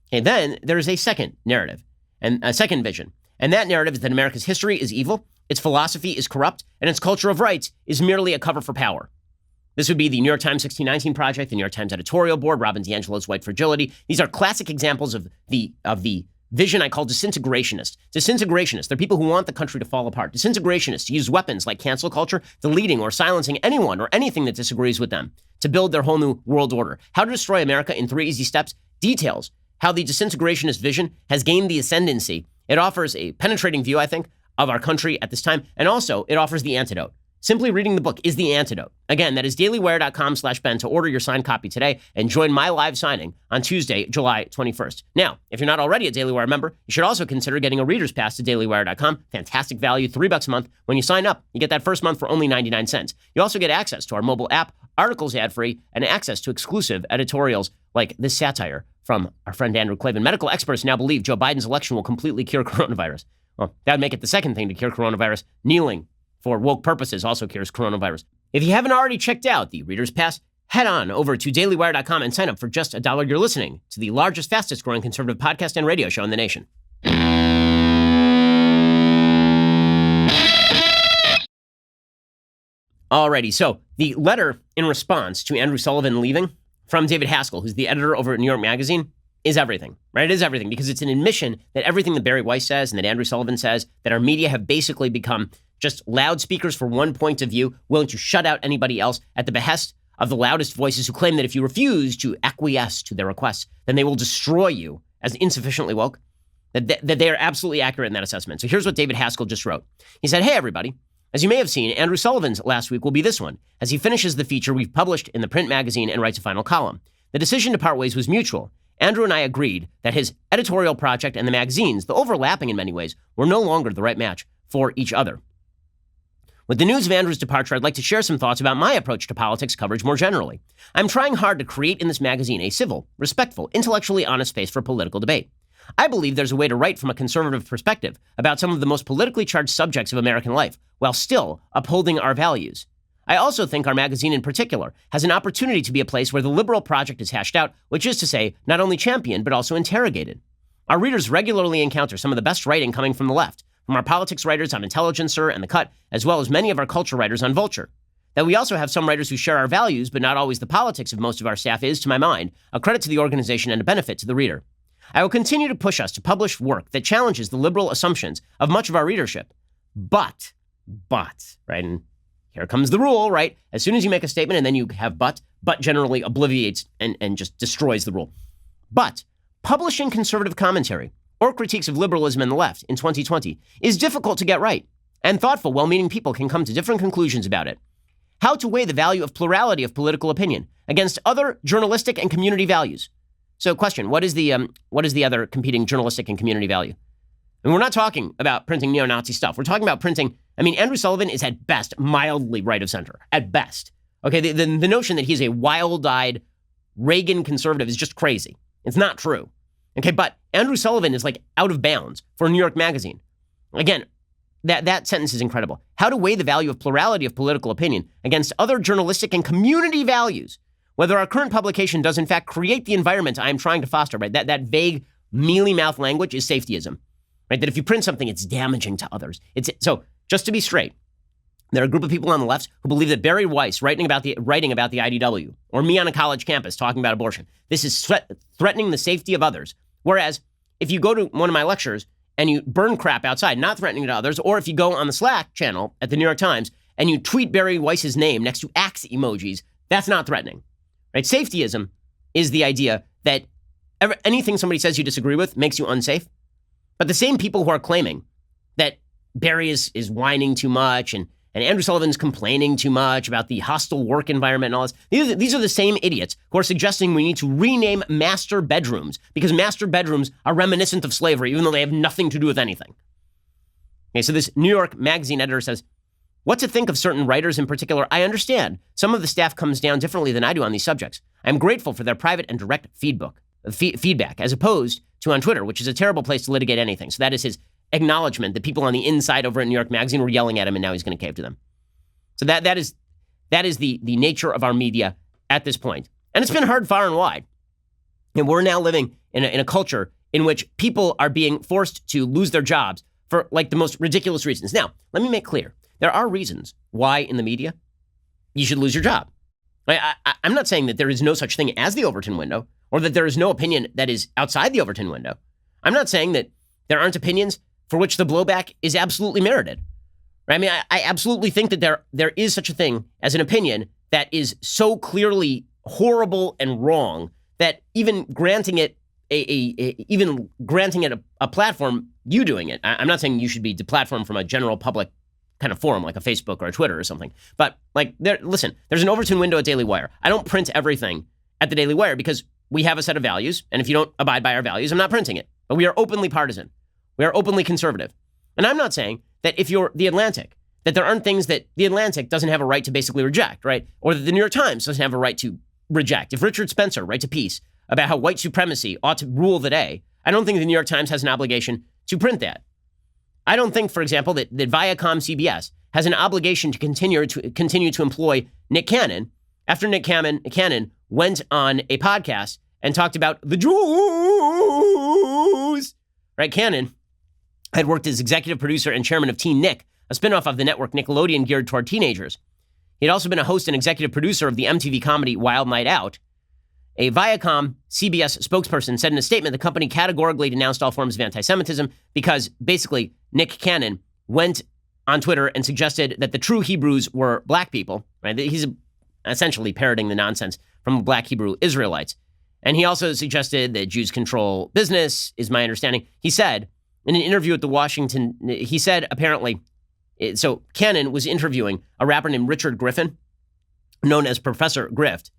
Okay, then there is a second narrative and a second vision. And that narrative is that America's history is evil, its philosophy is corrupt, and its culture of rights is merely a cover for power. This would be the New York Times 1619 Project, the New York Times editorial board, Robin DiAngelo's White Fragility. These are classic examples of the vision I call disintegrationists. Disintegrationists, they're people who want the country to fall apart. Disintegrationists use weapons like cancel culture, deleting or silencing anyone or anything that disagrees with them to build their whole new world order. How to Destroy America in 3 Easy Steps details how the disintegrationist vision has gained the ascendancy. It offers a penetrating view, I think, of our country at this time, and also it offers the antidote. Simply reading the book is the antidote. Again, that is dailywire.com/Ben to order your signed copy today and join my live signing on Tuesday, July 21st. Now, if you're not already a Daily Wire member, you should also consider getting a reader's pass to dailywire.com. Fantastic value, $3 a month. When you sign up, you get that first month for only 99 cents. You also get access to our mobile app, articles ad-free, and access to exclusive editorials like this satire from our friend Andrew Cuomo. Medical experts now believe Joe Biden's election will completely cure coronavirus. Well, that would make it the second thing to cure coronavirus. Kneeling for woke purposes also cures coronavirus. If you haven't already checked out the Reader's Pass, head on over to dailywire.com and sign up for just $1. You're listening to the largest, fastest growing conservative podcast and radio show in the nation. Alrighty, so the letter in response to Andrew Sullivan leaving from David Haskell, who's the editor over at New York Magazine, is everything, right? It is everything because it's an admission that everything that Bari Weiss says and that Andrew Sullivan says, that our media have basically become just loudspeakers for one point of view, willing to shut out anybody else at the behest of the loudest voices who claim that if you refuse to acquiesce to their requests, then they will destroy you as insufficiently woke, that they are absolutely accurate in that assessment. So here's what David Haskell just wrote. He said, "Hey, everybody. As you may have seen, Andrew Sullivan's last week will be this one, as he finishes the feature we've published in the print magazine and writes a final column. The decision to part ways was mutual. Andrew and I agreed that his editorial project and the magazine's, though overlapping in many ways, were no longer the right match for each other. With the news of Andrew's departure, I'd like to share some thoughts about my approach to politics coverage more generally. I'm trying hard to create in this magazine a civil, respectful, intellectually honest space for political debate. I believe there's a way to write from a conservative perspective about some of the most politically charged subjects of American life, while still upholding our values. I also think our magazine in particular has an opportunity to be a place where the liberal project is hashed out, which is to say, not only championed, but also interrogated. Our readers regularly encounter some of the best writing coming from the left, from our politics writers on Intelligencer and The Cut, as well as many of our culture writers on Vulture. That we also have some writers who share our values, but not always the politics of most of our staff is, to my mind, a credit to the organization and a benefit to the reader. I will continue to push us to publish work that challenges the liberal assumptions of much of our readership. But, right, and here comes the rule, right? As soon as you make a statement and then you have but generally obliviates and just destroys the rule. But publishing conservative commentary or critiques of liberalism and the left in 2020 is difficult to get right, and thoughtful, well-meaning people can come to different conclusions about it. How to weigh the value of plurality of political opinion against other journalistic and community values. So question, what is the other competing journalistic and community value? And we're not talking about printing neo-Nazi stuff. We're talking about printing, Andrew Sullivan is at best mildly right of center, at best. Okay, the notion that he's a wild-eyed Reagan conservative is just crazy. It's not true. Okay, but Andrew Sullivan is like out of bounds for New York Magazine. Again, that sentence is incredible. How to weigh the value of plurality of political opinion against other journalistic and community values. Whether our current publication does in fact create the environment I am trying to foster, right? That vague, mealy-mouth language is safetyism, right? That if you print something, it's damaging to others. So just to be straight, there are a group of people on the left who believe that Bari Weiss writing about the IDW, or me on a college campus talking about abortion, this is threatening the safety of others. Whereas if you go to one of my lectures and you burn crap outside, not threatening to others, or if you go on the Slack channel at the New York Times and you tweet Bari Weiss's name next to axe emojis, that's not threatening. Right? Safetyism is the idea that anything somebody says you disagree with makes you unsafe. But the same people who are claiming that Bari is whining too much, and Andrew Sullivan's complaining too much about the hostile work environment and all this. These are the same idiots who are suggesting we need to rename master bedrooms because master bedrooms are reminiscent of slavery, even though they have nothing to do with anything. Okay, so this New York Magazine editor says, what to think of certain writers in particular, I understand. Some of the staff comes down differently than I do on these subjects. I'm grateful for their private and direct feedback, as opposed to on Twitter, which is a terrible place to litigate anything. So that is his acknowledgement that people on the inside over at New York Magazine were yelling at him, and now he's going to cave to them. So that is the nature of our media at this point. And it's been heard far and wide. And we're now living in a culture in which people are being forced to lose their jobs for like the most ridiculous reasons. Now, let me make clear. There are reasons why in the media you should lose your job. I'm not saying that there is no such thing as the Overton window or that there is no opinion that is outside the Overton window. I'm not saying that there aren't opinions for which the blowback is absolutely merited. Right? I mean, I absolutely think that there is such a thing as an opinion that is so clearly horrible and wrong that even granting it a platform, you doing it. I'm not saying you should be deplatformed from a general public kind of forum like a Facebook or a Twitter or something. But like, listen, there's an Overton window at Daily Wire. I don't print everything at the Daily Wire because we have a set of values. And if you don't abide by our values, I'm not printing it. But we are openly partisan. We are openly conservative. And I'm not saying that if you're The Atlantic, that there aren't things that The Atlantic doesn't have a right to basically reject, right? Or that the New York Times doesn't have a right to reject. If Richard Spencer writes a piece about how white supremacy ought to rule the day, I don't think the New York Times has an obligation to print that. I don't think, for example, that Viacom CBS has an obligation to continue to employ Nick Cannon after Nick Cannon went on a podcast and talked about the Jews. Right? Cannon had worked as executive producer and chairman of Teen Nick, a spinoff of the network Nickelodeon geared toward teenagers. He had also been a host and executive producer of the MTV comedy Wild Night Out. A Viacom CBS spokesperson said in a statement the company categorically denounced all forms of anti-Semitism because basically Nick Cannon went on Twitter and suggested that the true Hebrews were black people. Right? He's essentially parroting the nonsense from black Hebrew Israelites. And he also suggested that Jews control business, is my understanding. He said in an interview at the Washington, he said apparently, so Cannon was interviewing a rapper named Richard Griffin, known as Professor Griff.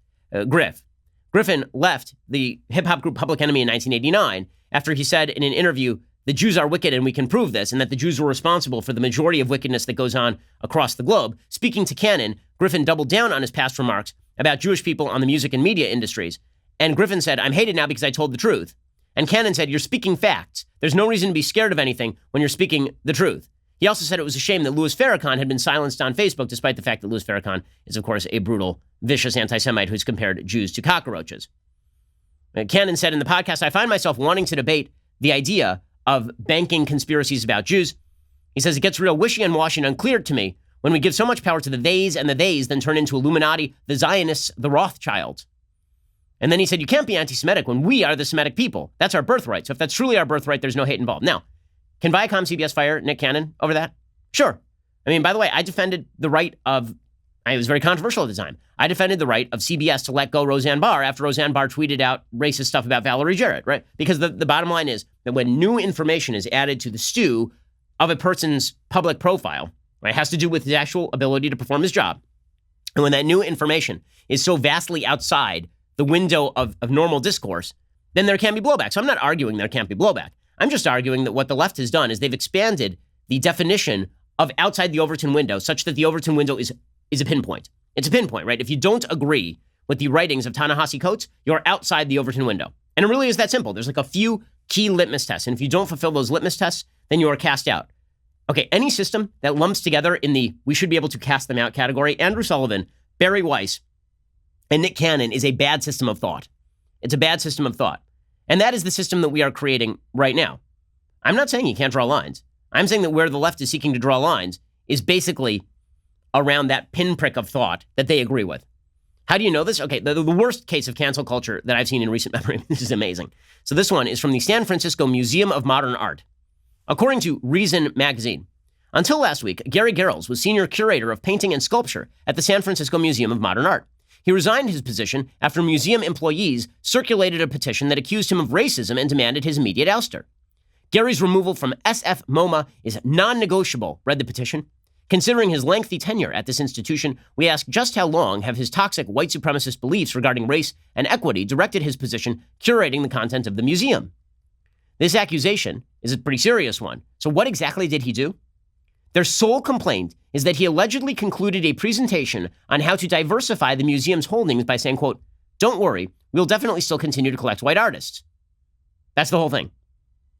Griffin left the hip-hop group Public Enemy in 1989 after he said in an interview, the Jews are wicked and we can prove this, and that the Jews were responsible for the majority of wickedness that goes on across the globe. Speaking to Cannon, Griffin doubled down on his past remarks about Jewish people on the music and media industries. And Griffin said, I'm hated now because I told the truth. And Cannon said, you're speaking facts. There's no reason to be scared of anything when you're speaking the truth. He also said it was a shame that Louis Farrakhan had been silenced on Facebook, despite the fact that Louis Farrakhan is, of course, a brutal, vicious anti-Semite who's compared Jews to cockroaches. Cannon said in the podcast, I find myself wanting to debate the idea of banking conspiracies about Jews. He says, it gets real wishy and washy and unclear to me when we give so much power to the theys and the theys then turn into Illuminati, the Zionists, the Rothschilds. And then he said, you can't be anti-Semitic when we are the Semitic people. That's our birthright. So if that's truly our birthright, there's no hate involved. Now, can Viacom CBS fire Nick Cannon over that? Sure. I mean, by the way, I defended the right of, it was very controversial at the time. I defended the right of CBS to let go Roseanne Barr after Roseanne Barr tweeted out racist stuff about Valerie Jarrett, right? Because the bottom line is that when new information is added to the stew of a person's public profile, right, it has to do with his actual ability to perform his job. And when that new information is so vastly outside the window of normal discourse, then there can be blowback. So I'm not arguing there can't be blowback. I'm just arguing that what the left has done is they've expanded the definition of outside the Overton window such that the Overton window is a pinpoint. It's a pinpoint, right? If you don't agree with the writings of Ta-Nehisi Coates, you're outside the Overton window. And it really is that simple. There's like a few key litmus tests. And if you don't fulfill those litmus tests, then you are cast out. Okay, any system that lumps together in the we should be able to cast them out category, Andrew Sullivan, Bari Weiss, and Nick Cannon is a bad system of thought. It's a bad system of thought. And that is the system that we are creating right now. I'm not saying you can't draw lines. I'm saying that where the left is seeking to draw lines is basically around that pinprick of thought that they agree with. How do you know this? Okay, the worst case of cancel culture that I've seen in recent memory, this is amazing. So this one is from the San Francisco Museum of Modern Art. According to Reason magazine, until last week, Gary Garrels was senior curator of painting and sculpture at the San Francisco Museum of Modern Art. He resigned his position after museum employees circulated a petition that accused him of racism and demanded his immediate ouster. Gary's removal from SF MoMA is non-negotiable, read the petition. Considering his lengthy tenure at this institution, we ask just how long have his toxic white supremacist beliefs regarding race and equity directed his position curating the content of the museum? This accusation is a pretty serious one. So what exactly did he do? Their sole complaint is that he allegedly concluded a presentation on how to diversify the museum's holdings by saying, quote, "Don't worry, we'll definitely still continue to collect white artists." That's the whole thing.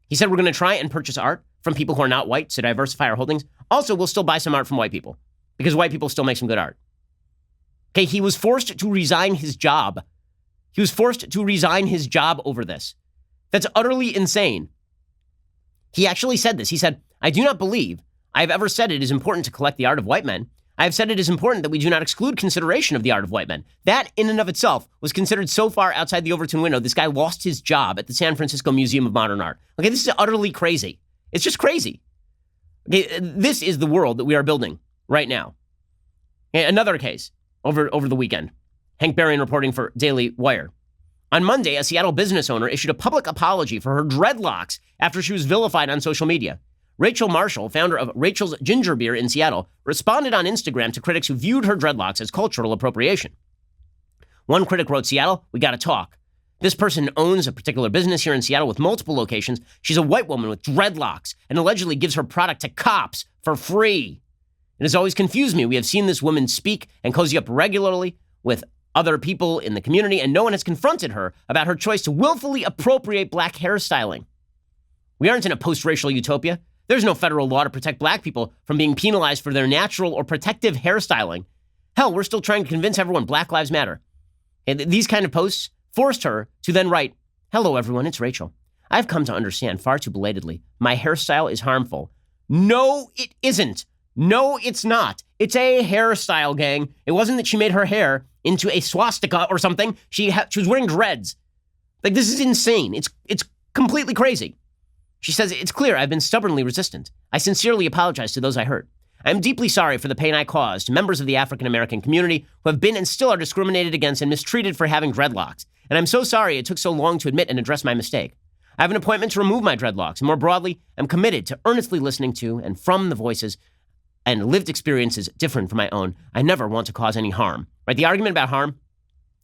He said we're going to try and purchase art from people who are not white to diversify our holdings. Also, we'll still buy some art from white people because white people still make some good art. Okay, he was forced to resign his job. He was forced to resign his job over this. That's utterly insane. He actually said this. He said, "I do not believe I have ever said it is important to collect the art of white men. I have said it is important that we do not exclude consideration of the art of white men." That, in and of itself, was considered so far outside the Overton window, this guy lost his job at the San Francisco Museum of Modern Art. Okay, this is utterly crazy. It's just crazy. Okay, this is the world that we are building right now. Okay, another case over the weekend. Hank Berrien reporting for Daily Wire. On Monday, a Seattle business owner issued a public apology for her dreadlocks after she was vilified on social media. Rachel Marshall, founder of Rachel's Ginger Beer in Seattle, responded on Instagram to critics who viewed her dreadlocks as cultural appropriation. One critic wrote, "Seattle, we gotta talk. This person owns a particular business here in Seattle with multiple locations. She's a white woman with dreadlocks and allegedly gives her product to cops for free. It has always confused me. We have seen this woman speak and cozy up regularly with other people in the community, and no one has confronted her about her choice to willfully appropriate black hairstyling. We aren't in a post-racial utopia. There's no federal law to protect black people from being penalized for their natural or protective hairstyling. Hell, we're still trying to convince everyone Black Lives Matter." And these kind of posts forced her to then write, "Hello, everyone, it's Rachel. I've come to understand far too belatedly my hairstyle is harmful." No, it isn't. No, it's not. It's a hairstyle, gang. It wasn't that she made her hair into a swastika or something. She was wearing dreads. Like, this is insane. It's completely crazy. She says, "It's clear I've been stubbornly resistant. I sincerely apologize to those I hurt. I am deeply sorry for the pain I caused to members of the African-American community who have been and still are discriminated against and mistreated for having dreadlocks. And I'm so sorry it took so long to admit and address my mistake. I have an appointment to remove my dreadlocks, and more broadly, I'm committed to earnestly listening to and from the voices and lived experiences different from my own. I never want to cause any harm." Right? The argument about harm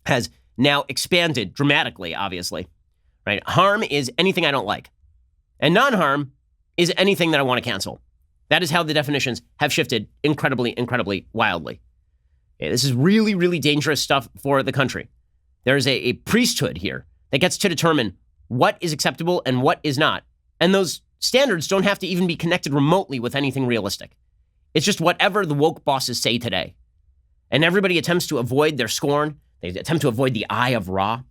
has now expanded dramatically, obviously. Right? Harm is anything I don't like. And non-harm is anything that I want to cancel. That is how the definitions have shifted incredibly, incredibly wildly. Okay, this is really, really dangerous stuff for the country. There is a priesthood here that gets to determine what is acceptable and what is not. And those standards don't have to even be connected remotely with anything realistic. It's just whatever the woke bosses say today. And everybody attempts to avoid their scorn. They attempt to avoid the eye of Ra.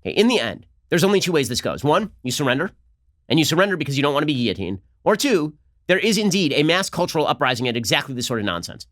Okay, in the end, there's only two ways this goes. One, you surrender. And you surrender because you don't want to be guillotined. Or two, there is indeed a mass cultural uprising at exactly this sort of nonsense.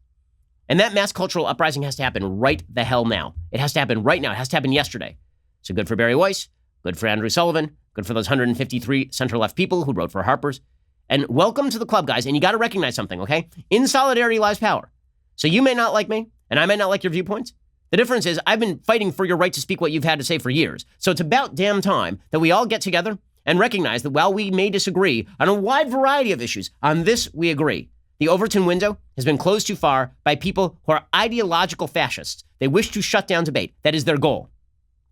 And that mass cultural uprising has to happen right the hell now. It has to happen right now. It has to happen yesterday. So good for Bari Weiss, good for Andrew Sullivan, good for those 153 center-left people who wrote for Harper's. And welcome to the club, guys. And you got to recognize something, okay? In solidarity lies power. So you may not like me, and I may not like your viewpoints. The difference is I've been fighting for your right to speak what you've had to say for years. So it's about damn time that we all get together and recognize that while we may disagree on a wide variety of issues, on this we agree. The Overton window has been closed too far by people who are ideological fascists. They wish to shut down debate. That is their goal.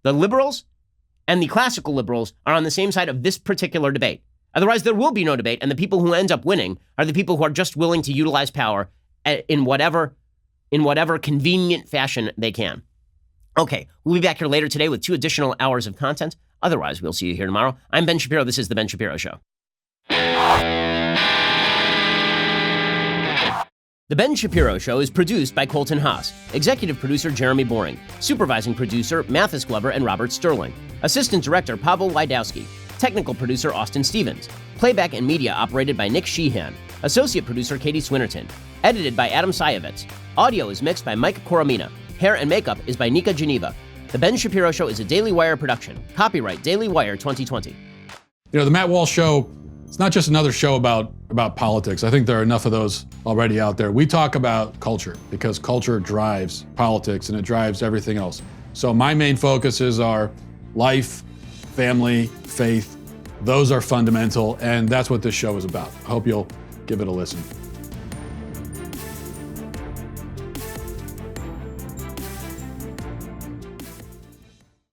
The liberals and the classical liberals are on the same side of this particular debate. Otherwise, there will be no debate, and the people who end up winning are the people who are just willing to utilize power in whatever convenient fashion they can. Okay, we'll be back here later today with 2 additional hours of content. Otherwise, we'll see you here tomorrow. I'm Ben Shapiro. This is The Ben Shapiro Show. The Ben Shapiro Show is produced by Colton Haas, executive producer Jeremy Boring, supervising producer Mathis Glover and Robert Sterling, assistant director Pavel Wydowski, technical producer Austin Stevens, playback and media operated by Nick Sheehan, associate producer Katie Swinnerton, edited by Adam Sayevitz. Audio is mixed by Mike Coromina. Hair and makeup is by Nika Geneva. The Ben Shapiro Show is a Daily Wire production. Copyright Daily Wire 2020. You know, the Matt Walsh Show, it's not just another show about politics. I think there are enough of those already out there. We talk about culture because culture drives politics and it drives everything else. So my main focuses are life, family, faith, Those are fundamental, and that's what this show is about. I hope you'll give it a listen.